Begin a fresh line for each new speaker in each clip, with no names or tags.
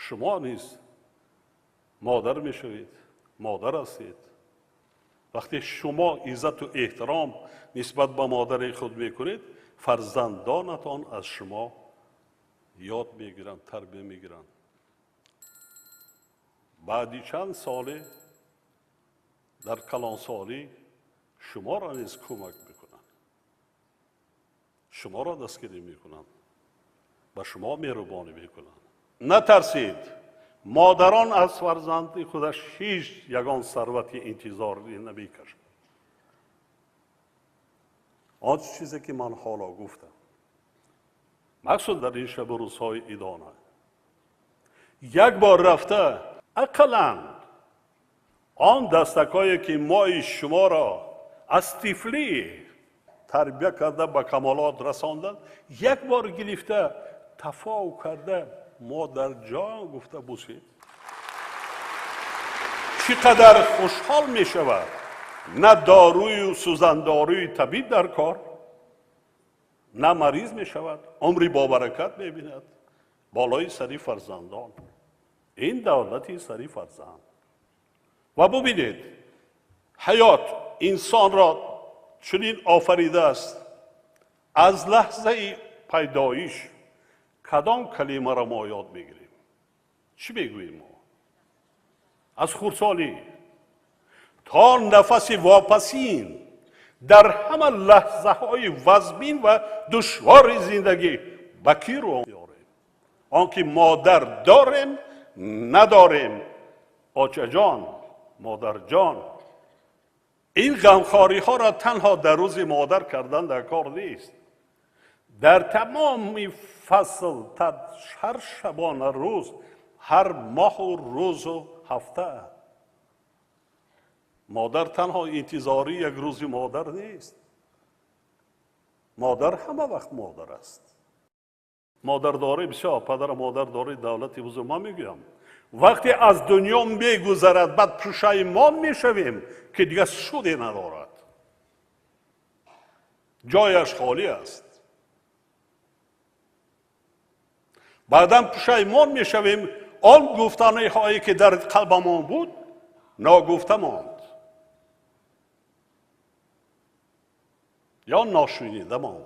شما نیز مادر میشوید، مادر هستید. وقتی شما عزت و احترام نسبت به مادر خود میکنید، فرزندانتان از شما یاد میگیرند، تربیت میگیرند. بعدی چند ساله در کلانسالی شما را نیز کمک میکنند، شما را دستگیری میکنند، به شما مهربانی میکنند. نترسید. مادران از فرزند خودش هیچ یگان ثروتی انتظار نمیکشند. آن چیزی که من حالا گفتم، مقصود در این شب و روزهای ایدانه، یک بار رفته اقلاً آن دستکایی که مای شما را از طفلی تربیت کرده به کمالات رساندن، یک بار گرفته تفاو کرده مادر جان گفته بوسید، چقدر خوشحال می شود. نه داروی و سوزنداروی طبیب در کار، نه مریض می شود، عمری با برکت می بیند بالای سری فرزندان. این دولتی سری فرزند. و ببینید حیات انسان را چنین آفریده است، از لحظه پیدایش کدام کلمه را ما یاد میگیریم؟ چی میگوییم ما؟ از خردسالی تا نفس واپسین در همه لحظه های وزمین و دشوار زندگی بکی رو میاریم. آنکه مادر داریم نداریم، آچه جان، مادر جان، این غمخواری ها را تنها در روز مادر کردن در کار نیست. در تمام فصل، هر شبانه روز، هر ماه و روز و هفته، مادر تنها انتظاری یک روزی مادر نیست. مادر همه وقت مادر است. مادر داره بسیار، پدر مادر داره دولتی بزرگ. ما میگویم وقتی از دنیا میگذرد بعد پشیمان میشویم که دیگه سودی ندارد، جایش خالی است. بعدم پشیمان میشویم آن گفتنه هایی که در قلبمان بود ناگفته ماند یا ناشنیده ماند.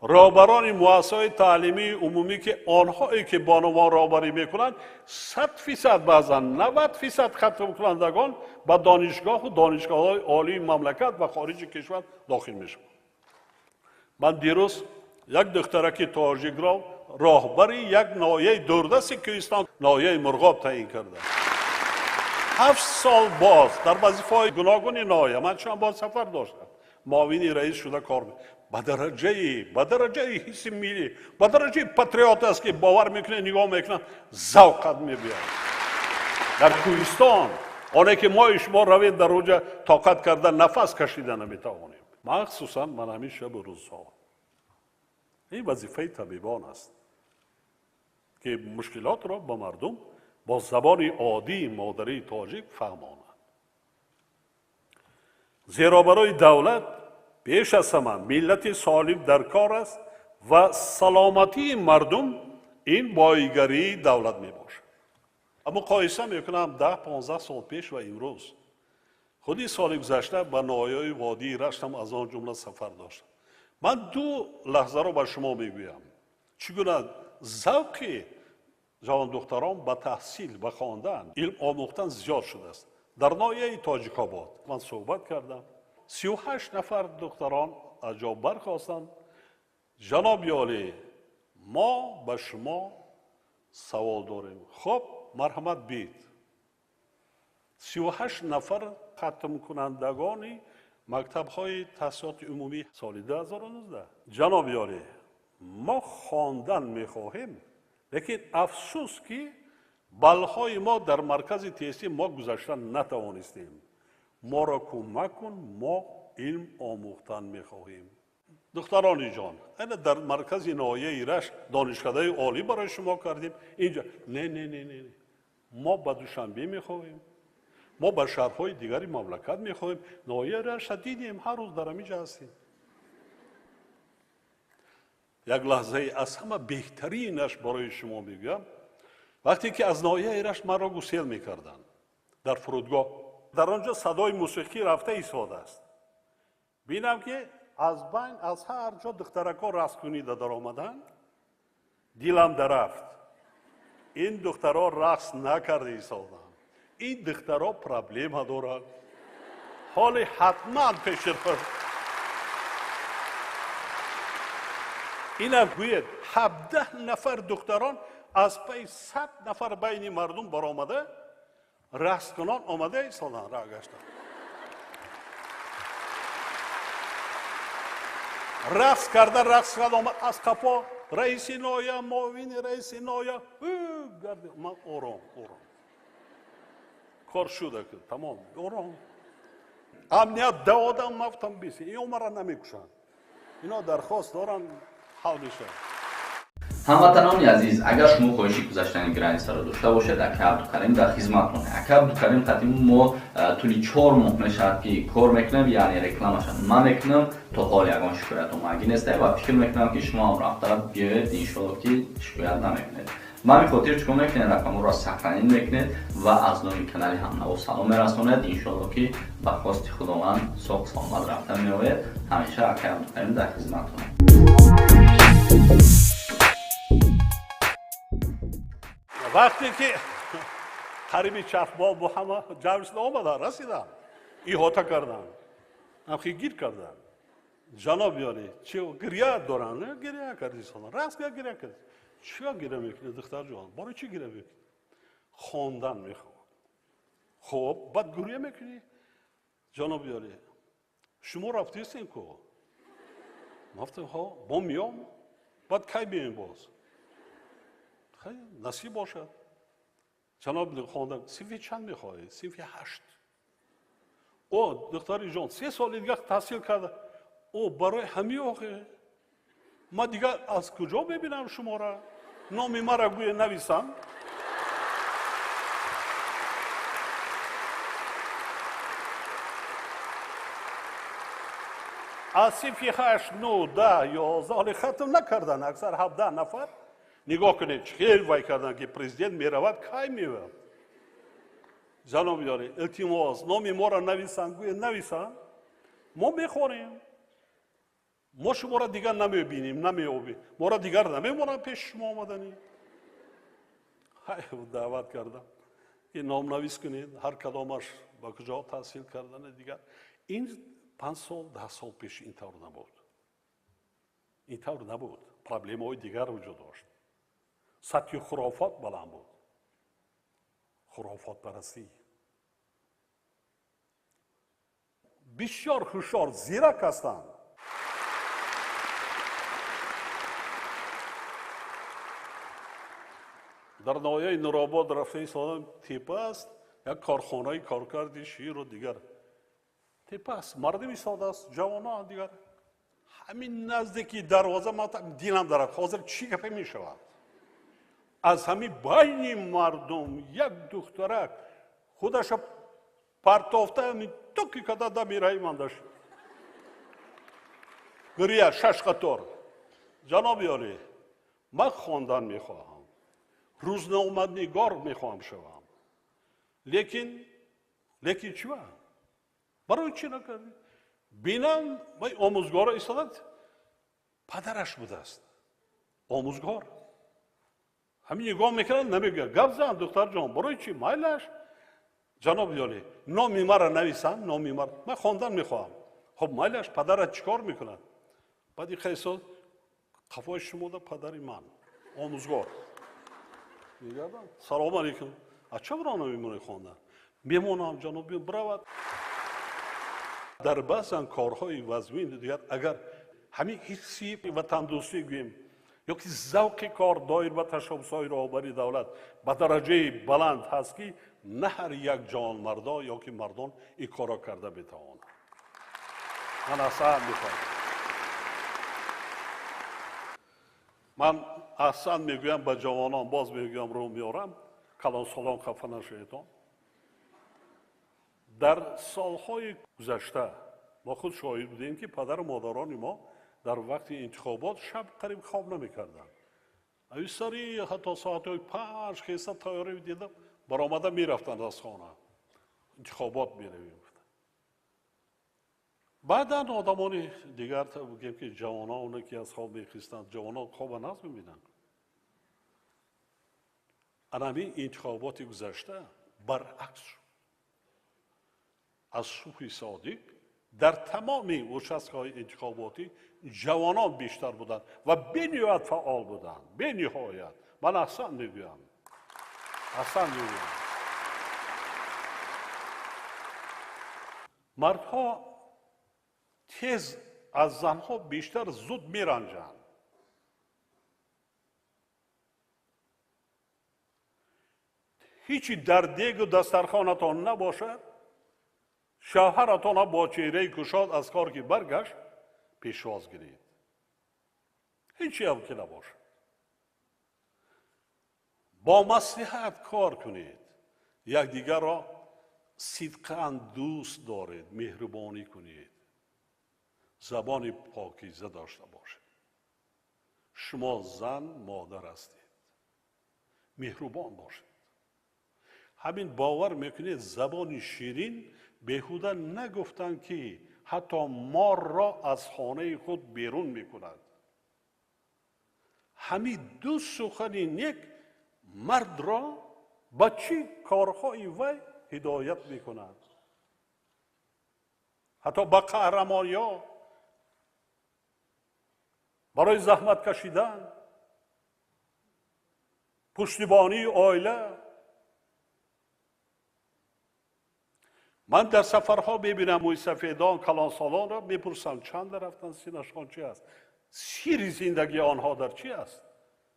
رهبران مؤسسات تعلیمی عمومی که آنهایی که بانوان رهبری میکنند 100% بعضا 90% ختم کنندگان به دانشگاه و دانشگاه‌های عالی مملکت و خارج کشور داخل میشوند. من دیروز یک دخترک تاجیک را راهبری یک ناحیه دوردست کوهستان، ناحیه مرغاب تعیین کرده. 7 سال باز در وظیفه‌های گوناگون ناحیه من چند بار سفر داشتم، معاون رئیس شده کار می‌کنم. به درجه حس ملی، به درجه پاتریوت است که باور میکنه نگاه میکنه ذوقت میبیاد. در کوهستان آنه که ما شما روید در اوجه طاقت کرده نفس کشیده نمیتوانیم. مخصوصا من همین شب و روزها این وظیفه طبیبان است که مشکلات را با مردم با زبان عادی مادری تاجیک فهمانند. زیرا برای دولت پیش از همه ملت سالم در کار است و سلامتی مردم این بایگری دولت می باشد. مقایسه میکنم 10-15 سال پیش و امروز. خودی سال گذشته به ناحیه وادی رشتم از آن جمله سفر داشتم. من 2 لحظه را به شما میگویم چگونه ذوق جوان دختران به تحصیل و خواندن علم آموختن زیاد شده است. در ناحیه تاجیک آباد من صحبت کردم، 38 نفر دختران از جا برخاستند. جناب عالی، ما به شما سوال داریم. خب مرحمت بید. 38 نفر ختم کنندگان مکتب های تحصیلات عمومی سال 2019. جناب عالی، ما خواندن میخواهیم، لیکن افسوس که بلهای ما در مرکز تحصیل ما گذاشتن نتوانستیم. ما را کمک کن، ما علم آموختن میخواهیم. دختران جان، این در مرکز ناحیه ایرش دانشکده عالی برای شما کردیم. اینجا نه ما به دوشنبه میخواهیم، ما به شهرهای دیگری مملکت میخواهیم. ناحیه ایرش دیدیم هر روز در همینجا هستیم. یک لحظه از همه بهترینش برای شما میگم. وقتی که از ناحیه ایرش مرا گسیل میکردن در فرودگاه، در آنجا صدای موسیقی رفته ایستاده است. بینم که از بین از هر جا دخترکا رقص کنیده در آمدن، دیلم درفت. این دخترها رقص نکرده ایستادن. این دخترها پرابلم دارند. حالی حتما پیش رو اینا گوید 17 نفر دختران از پی 100 نفر بین مردم برآمده، رقص کنان آمده ایستادن، راه گشتن. رقص کرده آمد از کپا رئیس نایا، معاون رئیس نایا گرد من آرام کار شده که تمام آرام. امنیت دادم مفتم بیسی این عمر نمیکشن. اینا درخواست دارن حل میشه.
هموطنان عزیز، اگر شما خواهشی گذشتن گرانیسا را داشته باشید، اکا عبدالکریم در خدمتتون. اکا عبدالکریم قدیم ما طولی 4 ماه میشه که کار میکنم، یعنی رکلامشان من میکنم تا حال یگان شکایت اومدی نیست و فکر میکنم که شما هم رفته بیاید انشالله که شکایت نمیکنید. من به خاطر چکار میکنید رقم را سخنین میکنید و از نام کانال هم نو سلام میرسونید. انشالله که به خواست خداوند ساق سلامت رفته میآید. همیشه اکا عبدالکریم در خدمتتون.
وقتی که قریبی چرخبال با همه جمعشون آمدن رسیدن ایحاطه کردن، همخی گیر کردن. جناب یاری چی گریه دارن؟ نه گریه کردی سالان راست گریه کردی. چیا گریه میکنی دختر جوان؟ برای چی گریه میکنی؟ خواندن میخواد. خب بعد گریه میکنی؟ جناب یاری شما رفتیستین کو؟ گفتم ها با میام. بعد کی بیایم باز؟ خیلی نصیب باشد. جناب خواندن صنف چند میخواهی؟ صنف 8. او دختری جان 3 سال دیگه تحصیل کرده. او برای همین آخه ما دیگه از کجا ببینم شما را؟ نام ما را گوی نویسم. از صنف 8 9 10 11 حالی ختم نکردن. اکثر 17 نفر. نگاه کنید خیلی وای کردن که پرزیدنت میرود کی میرود. جناب یاری التماس نام ما را نویسن گوی نویسن ما میخوریم. ما شما را دیگر نمیبینیم نمیابیم. ما را دیگر نمیمونم پیش شما آمدنی. دعوت کردم این نام نویس کنید هر کدامش با کجا تحصیل کردن دیگر. این 5 سال 10 سال پیش اینطور نبود. اینطور نبود. پرابلم های دیگر وجود داشت. سطح خرافات بلند بود. خرافات پرستی. بسیار هوشیار زیرک هستند. در ناحیه نورآباد رفته ایستادم تپه است. یک کارخانه کارکرد شیر و دیگر تپه است. مردم ایستاده است جوانان دیگر. همین نزدیکی دروازه ما دیدم در حاضر چی گپ می شود. از همین بین مردم یک دخترک خودش پرتافته همین توکی کده در میرایی مندش گریه 6 قطار. جناب یاری من خواندن میخواهم، روزنامه‌نگار میخواهم شوم، لیکن چی با؟ برای چی نکردی؟ بینم وای آموزگار ایستادد پدرش بوده است. آموزگار همین نگاه میکنن نمیگه گپ زن دختر جان برای چی مایلش؟ جناب یاری نامی مرا نویسن نامی مرا من خواندن میخواهم. خب مایلش پدرت چیکار میکنن؟ بعد این خیلی قفای شما ده پدری من آموزگار میگردم سلام علیکم اچه برا نمیمونه خواندن میمونم جناب برود. در بعضی کارهای وزمین دیگر اگر همین حسی و تندرستی گوییم یا که ذوق کار دایر و تشبس‌های رهبری دولت به درجه بلند هست که نه هر یک جوان مردا یا که مردان این کارا کرده بتوانند. من اصلا میخوام من اصلا میگویم به جوانان باز میگویم رو میارم کلان سالان خفه نشویدان. در سالهای گذشته ما خود شاهد بودیم که پدر و مادران ما در وقت انتخابات شب قریب خواب نمیکردن. ایساری حتی ساعت 5 خیسته تیاری دیدم برآمده میرفتن از خانه انتخابات میرویم. بعدا آدمان دیگر بگیم که جوان ها اونه که از خواب میخیستند، جوان ها خواب ناز میبینند. همین انتخابات گذشته برعکس شد. از صبح صادق در تمام نشست‌های انتخاباتی جوانان بیشتر بودند و بنیاد فعال بودند. به نهایت من احسن میگویم. مردها تیز از زنها بیشتر زود میرنجند. هیچی در دیگ و دسترخوانتان نباشد، شوهرتان با چهره کشاد از کار که برگشت پیشواز گیرید. هیچی هم که نباشد. با مصلحت کار کنید. یکدیگر را صدقاً دوست دارید، مهربانی کنید. زبان پاکیزه داشته باشید. شما زن مادر هستید. مهربان باشید. همین باور میکنید زبان شیرین بیهوده نگفتن که حتی مار را از خانه خود بیرون میکند. همین دو سخن نیک مرد را به چی کارهای وی هدایت میکند. حتی به قهرمانی ها برای زحمت کشیدن، پشتیبانی عائله. من در سفرها ببینم موی سفیدان کلانسالان را میپرسم چند رفتن، سینشان چی است؟ سیر زندگی آنها در چی است؟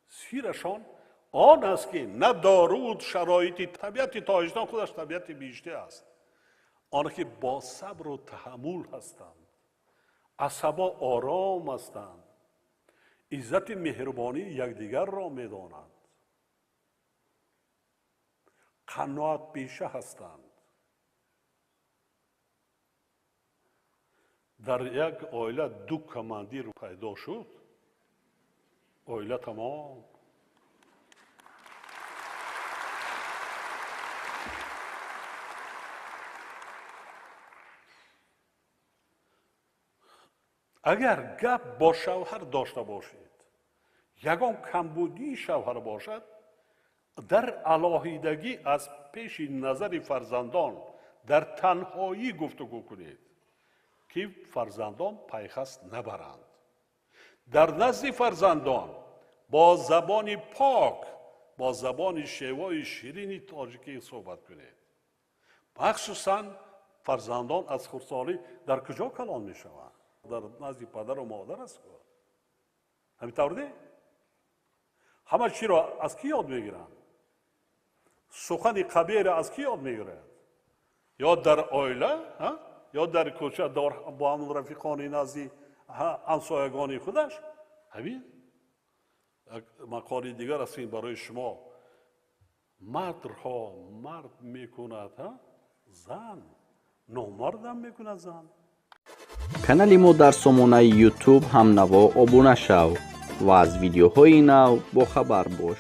سیرشان آن است که نه دارود شرایط طبیعت تاجدان خودش طبیعت بیشتر است. آنها که با صبر و تحمل هستند، عصبا آرام هستند، عزت مهربانی یکدیگر را میدانند، قناعت پیشه هستند. در یک عائله دو کماندیر پیدا شد، عائله تمام. اگر گپ با شوهر داشته باشید، یگان کمبودی شوهر باشد، در علاهیدگی از پیش نظر فرزندان در تنهایی گفتگو کنید که فرزندان پیخست نبرند. در نزد فرزندان با زبان پاک، با زبان شیوای شیرینی تاجیکی صحبت کنید. مخصوصاً فرزندان از خردسالی در کجا کلان می شوند؟ در نزد پدر و مادر است. همینطور نه؟ همه چی را از کی یاد میگیرند؟ سخن قبیح را از کی یاد میگیرند؟ یا در عائله، یا در کوچه با همون رفیقان نزدی همسایگان خودش. همین مقاله دیگر است برای شما. مرد را مرد میکند زن، نامرد هم میکند زن.
کانالی ما در سامانه یوتیوب همنوا ابونه شو و از ویدیوهای نو با خبر باش.